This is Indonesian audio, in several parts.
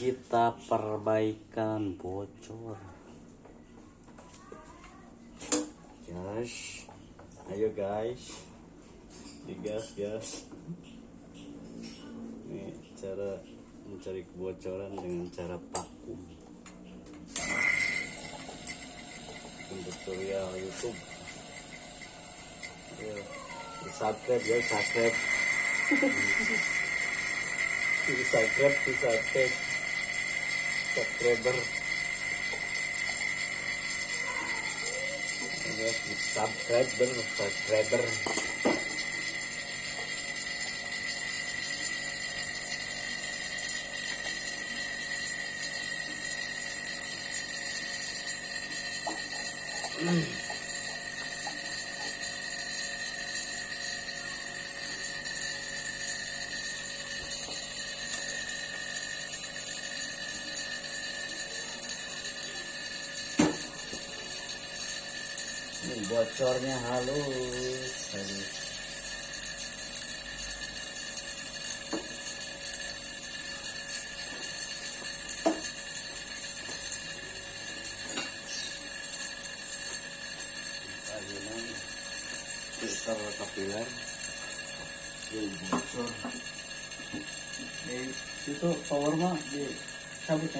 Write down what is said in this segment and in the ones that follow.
kita perbaikan bocor. Guys, ayo guys, digas gas. Ini cara mencari kebocoran dengan cara vakum. Tutorial YouTube. Ayo, subscribe ya, subscribe. Subscriber. Subscriber. Bocornya halus. Adonan filter kapiler yang bocor. Itu power mah di cabut.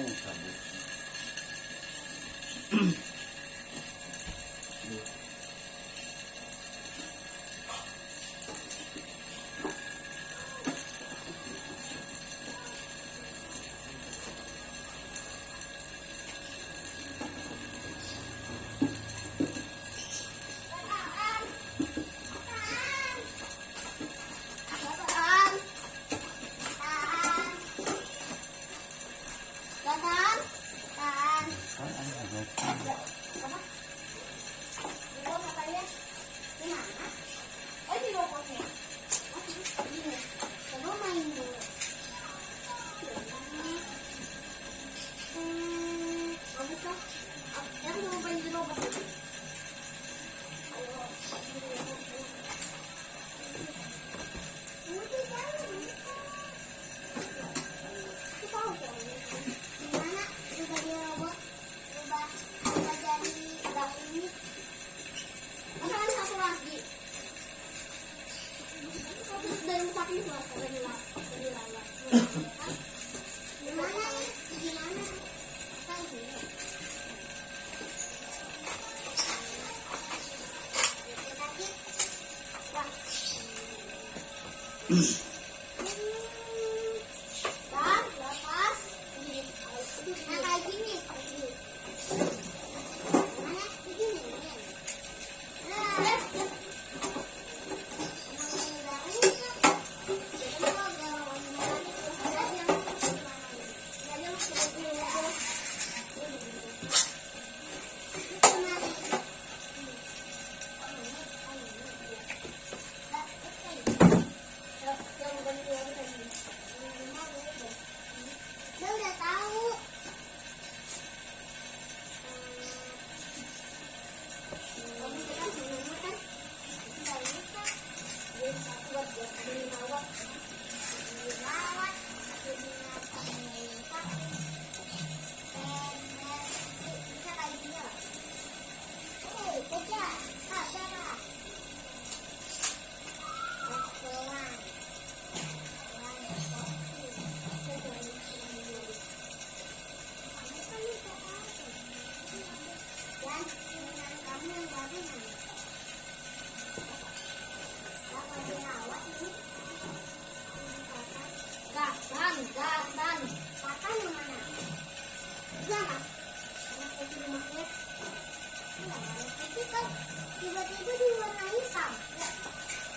Tiba-tiba diwarna hitam.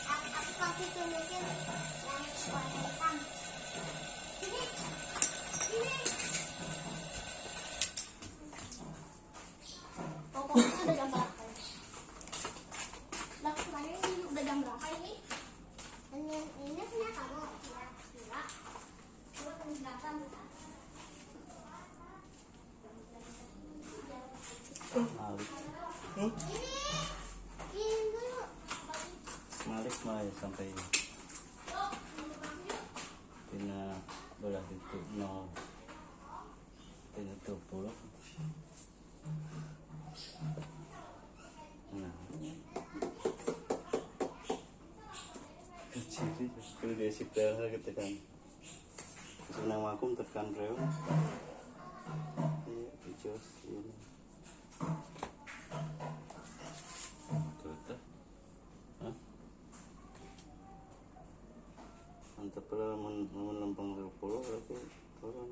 Apakah itu mungkin warna hitam? Ini. Pokoknya udah jam berapa? Lah, kemarin ini udah jam berapa ini? Ini punya kamu. Kira. Coba penjelasan. Malik sampai pina belah itu nol. Tidak pulau. Nah, kecil kalau dia sipil ketekan. Senang vakum tekan reo. Iya, jos ini. Tuh. Hah? Mantap pula lempang 10 berarti turun.